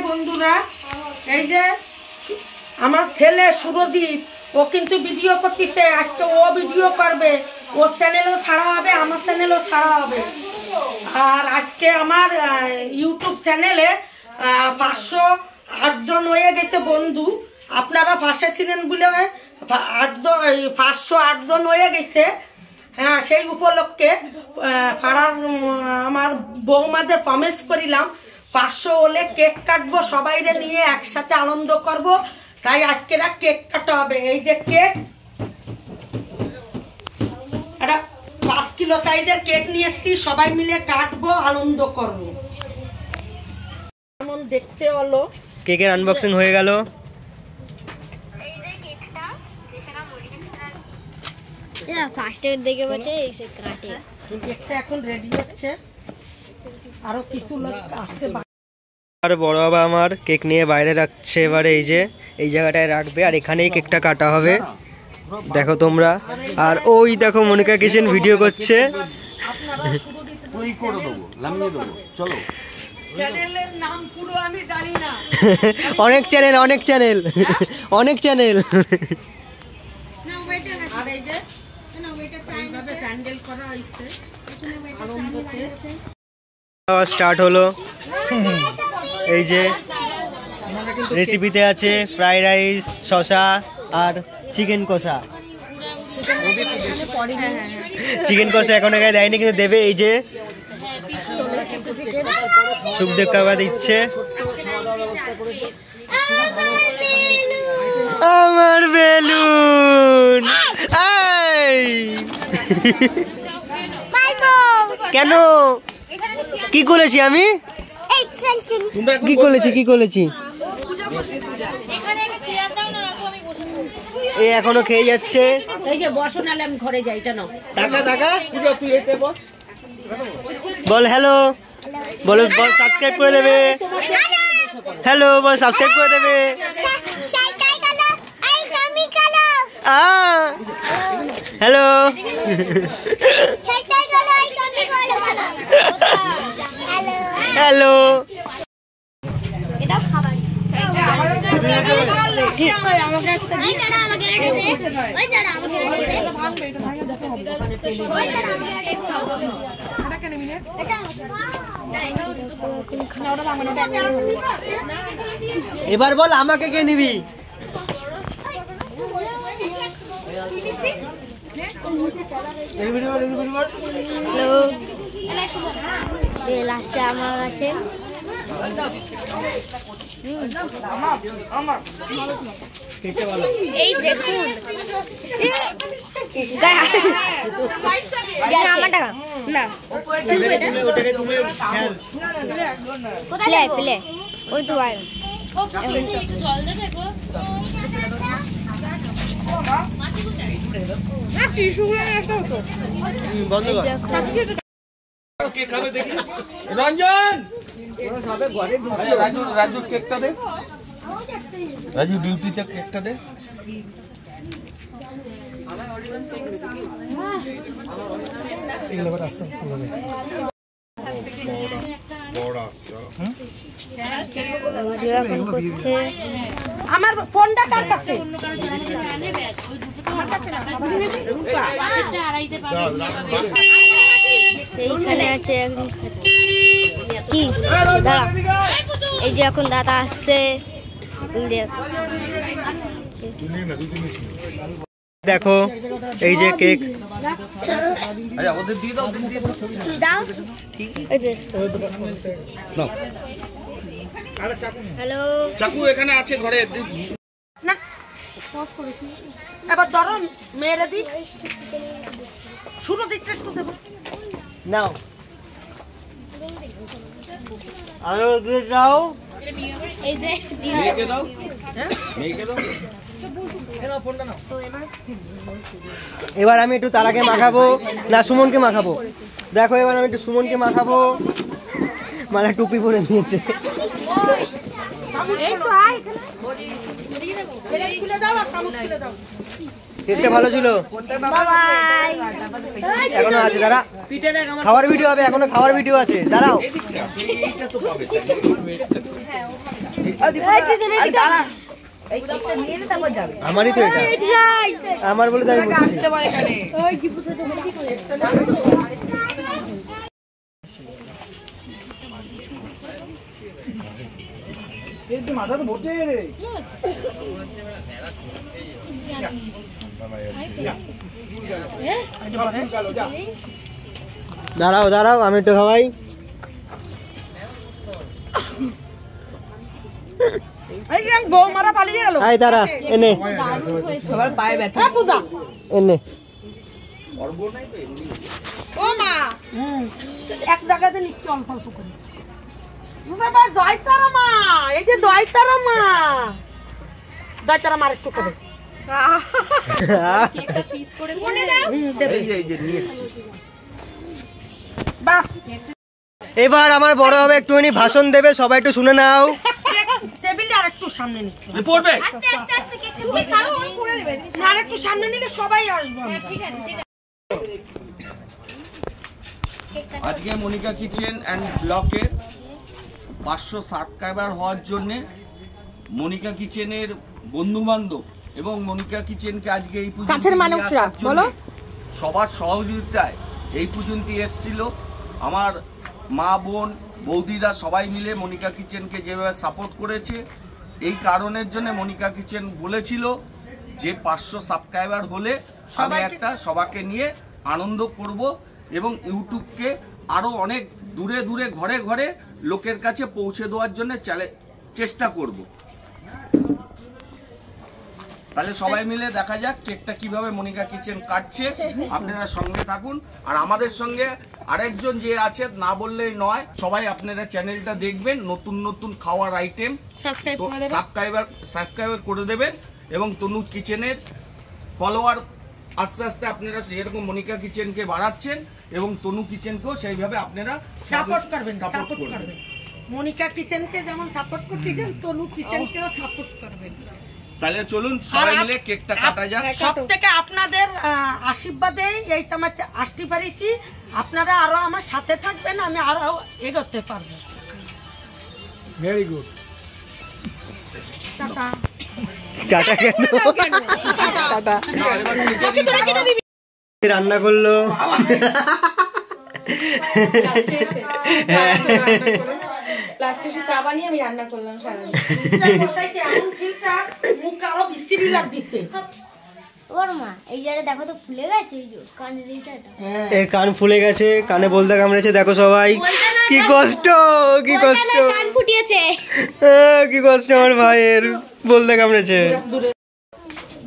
বন্ধুরা, এই যে আমার ছেলে সুরদীপ, ও কিন্তু ভিডিও করতেছে। আজকে ও ভিডিও করবে, ওর চ্যানেলও ছাড়া হবে, আমার চ্যানেলও ছাড়া হবে। আর আজকে আমার ইউটিউব চ্যানেলে 508 জন হয়ে গেছে বন্ধু। আপনারা পাশে ছিলেন বলে 508 জন হয়ে গেছে। হ্যাঁ, সেই উপলক্ষে পাড়ার আমার বৌমাদের প্রমিস করিলাম 500 হলে কেক কাটবো, সবাইরে নিয়ে একসাথে আনন্দ করব। তাই আজকে কেক কাটা হবে। এই যে কেক, একটা 5 কিলো সাইজের কেক নিয়ে এসছি, সবাই মিলে কাটবো, আনন্দ করবো। কেমন দেখতে হলো। কেকের আনবক্সিং হয়ে গেল। এখন রেডি হচ্ছে, আরো কিছু লোক আসতে। আর বড় বাবা আমার কেক নিয়ে বাইরে রাখছে। এবারে এই যে এই জায়গাটায় রাখবে, আর এখানেই কেকটা কাটা হবে। দেখো তোমরা। আর ওই দেখো মনিকা কিচেন ভিডিও করছে। অনেক চ্যানেল, অনেক চ্যানেল, অনেক চ্যানেল। স্টার্ট হলো। এই যে রেসিপিতে আছে ফ্রাইড রাইস, শসা আর চিকেন কষা। চিকেন কষা এখন এখানে দেয়নি, কিন্তু দেবে। এই যে সুখদেব কাকা দিচ্ছে। আমার বেলুন কেন? কি করেছি আমি? কি করেছি? এ এখনো খেয়ে যাচ্ছে। এই যে বসো, নালে আমি ঘরে যাই। এটা নাও টাকা তুই এতে বস। বল হ্যালো, বল সাবস্ক্রাইব করে দেবে। হ্যালো বল, সাবস্ক্রাইব করে দেবে। Hello, hello. এবার বল আমাকে কে নিবি? লাস্টে আমার আছে। এই দেখুন, আমার টাকা না, প্লে ওই তো জল দেবে গো। রঞ্জন, রাজু কেকটা দে। রাজু ডিউটিতে কেকটা দে। আমার ফোনটা কার কাছে? সেইখানে আছে কি দাদা। এই যে এখন দাদা আসছে। দেখো এই যে কেক। হ্যালো, চাকু এখানে আছে ঘরে। না, এবার ধরো মেরে দি। শুরু দিকটা একটু দেবো। নাও আরো দাও। এই যে মেয়েকে দাও, মেয়েকে দাও। এবার আমি একটু তারাকে মাখাবো, না সুমনকে মাখাবো। দেখো এবার আমি একটু সুমনকে মাখাবো। মানে টুপি পরে নিয়েছে। কেকটা ভালো ছিল। এখনো আছে, দাঁড়া। খাওয়ার ভিডিও হবে, এখনো খাওয়ার ভিডিও আছে, দাঁড়াও। আমারই তো এটা, আমার বলে তাই বলছি। দাঁড়াও দাঁড়াও, আমি একটু খাওয়াই। বৌমারা পালিয়ে গেল। আয় দাঁড়া, এনে এনে। ও মা এক জায়গাতে নিচ্ছে অল্প অল্প করে। বাবা দয়তারা মা, এই যে দয়তারা মা, দয়তারা মার একটু করে এবার আমার বড় হবে একটুখানি ভাষণ দেবে, সবাই একটু শুনে নাও। টেবিলে আর একটু সামনে নিতে পড়বে, আর একটু সামনে নিলে সবাই আসবে। আজকে মনিকা কিচেন অ্যান্ড ব্লকের 500 সাবস্ক্রাইবার হওয়ার জন্যে মনিকা কিচেনের বন্ধু বান্ধব এবং মনিকা কিচেনকে আজকে এই কাছের মানুষরা বলো সবার সহযোগিতায় এই পর্যন্ত এসেছিল। আমার মা বোন বৌদিরা সবাই মিলে মনিকা কিচেনকে যেভাবে সাপোর্ট করেছে, এই কারণের জন্য মনিকা কিচেন বলেছিল যে 500 সাবস্ক্রাইবার হলে আমি একটা সবাইকে নিয়ে আনন্দ করব এবং ইউটিউবকে আরও অনেক দূরে দূরে ঘরে ঘরে লোকের কাছে পৌঁছে দেওয়ার জন্য চেষ্টা করব। তাহলে সবাই মিলে দেখা যাক কেকটা কিভাবে মনিকা কিচেন কাটছে। আপনারা সঙ্গে থাকুন। আর আমাদের সঙ্গে আরেকজন যে আছে না বললেই নয়, সবাই আপনারা চ্যানেলটা দেখবেন, নতুন নতুন খাওয়ার আইটেম সাবস্ক্রাইবার করে দেবেন এবং তনু কিচেনের ফলোয়ার আস্তে আস্তে আপনারা যেরকম মনিকা কিচেনকে বাড়াচ্ছেন এবং তনু কিচেনকেও সেইভাবে আপনারা সাপোর্ট করবেন। মনিকা কিচেনকে যেমন সাপোর্ট করতেছেন, তনু কিচেনকেও সাপোর্ট করবেন। তাহলে চলুন সবাই মিলে কেকটা কাটা যাক। সব থেকে আপনাদের আশীর্বাদেই এই তোমার আসতে পারিছি। আপনারা আরো আমার সাথে থাকবেন, আমি আরো এগোতে পারবো। Very good. টাটা। টাটা কেন? টাটা। রান্না করলো লাস্টে এসে চা বানিয়ে আমি রান্না করলাম সারাদিন। মুখ আরো বিশ্রী লাগতেছে। ওর মা এই জায়গায় দেখো তো ফুলে গেছে, এই যে কানের এইটা। এর কান ফুলে গেছে, কানে বলতে কামড়েছে। দেখো সবাই কি কষ্ট, কি কষ্ট, কান ফুটিয়েছে। কি কষ্ট আমার ভাইয়ের, বলতে কামড়েছে।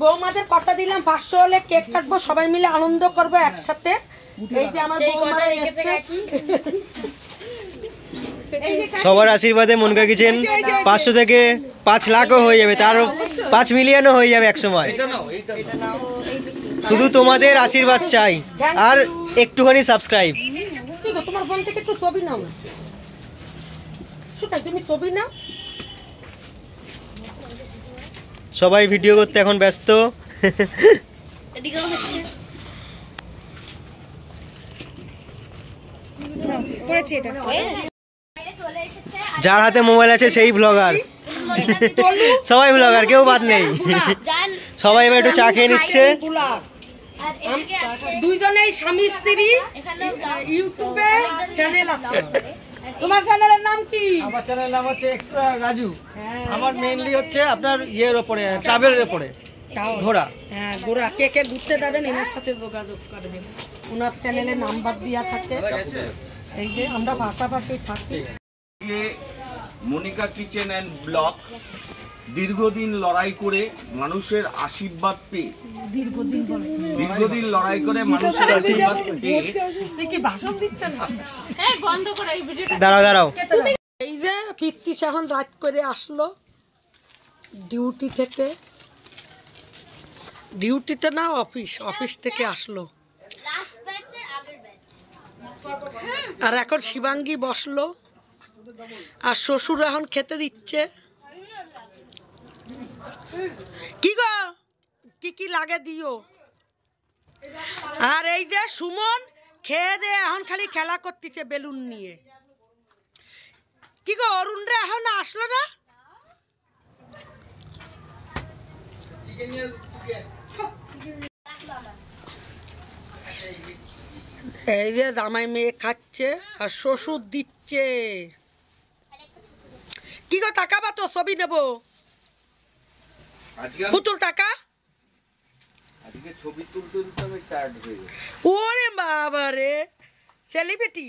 বৌমাদের কথা দিলাম 500 হলে কেক কাটবো, সবাই মিলে আনন্দ করবো একসাথে। এই যে আমার বৌমারা এসেছে। সবার আশীর্বাদে মনিকা কিচেন 500 থেকে 5 লাখও হয়ে যাবে, তারও 5 মিলিয়নও হয়ে যাবে এক সময়। শুধু তোমাদের আশীর্বাদ চাই আর একটুখানি সাবস্ক্রাইব। তোমার বোন থেকে একটু ছবি নাও না, শুকাই তুমি ছবি নাও। সবাই ভিডিও করতে এখন ব্যস্ত। এদিকেও হচ্ছে করেছি এটা। চলে এসেছে যার হাতে মোবাইল আছে সেই ব্লগার, সবাই ব্লগার, কেউ বাদ নেই। সবাই এবার একটু চা খেয়ে নিচ্ছে। আর এদিকে আছে দুইজনেই স্বামী স্ত্রী, ইউটিউবে চ্যানেল আছে। তোমার চ্যানেলের নাম কি? আমার চ্যানেলের নাম হচ্ছে এক্সট্রা রাজু। আমার মেইনলি হচ্ছে আপনার ইয়ের উপরে, ট্রাভেলের উপরে, ঘোরা। হ্যাঁ, ঘোরা। কে কে ঘুরতে যাবেন এনার সাথে যোগাযোগ করবেন, ওনার চ্যানেলে নাম্বার দেওয়া থাকে। এই যে আমরা পাশাপাশি থাকি। মনিকা কিচেন অ্যান্ড ব্লক দীর্ঘদিন লড়াই করে মানুষের আশীর্বাদ পেয়ে, দীর্ঘদিন লড়াই করে মানুষের আশীর্বাদ পেয়ে কি ভাষণ দিচ্ছেন? দাঁড়াও দাঁড়াও। এই যে কীর্তি এখন রাত করে আসলো ডিউটি থেকে, ডিউটিতে না অফিস থেকে আসলো। লাস্ট ব্যাচের আগের ব্যাচ। আর এখন শিবাঙ্গী বসলো আর শ্বশুর এখন খেতে দিচ্ছে। কি গো, কি কি লাগে দিও। আর এই যে সুমন খেয়ে দে এখন খালি খেলা করতেছে বেলুন নিয়ে। কি গো অরুণ রে এখন আসলো না? এই যে জামাই মেয়ে খাচ্ছে আর শ্বশুর দিচ্ছে। কি গো টাকা তো ছবি নেবো। পুতুল টাকা। আজকে ছবি তুলতে আমি টায়ার্ড হয়ে গেছি। ওরে বাবা রে সেলিব্রিটি।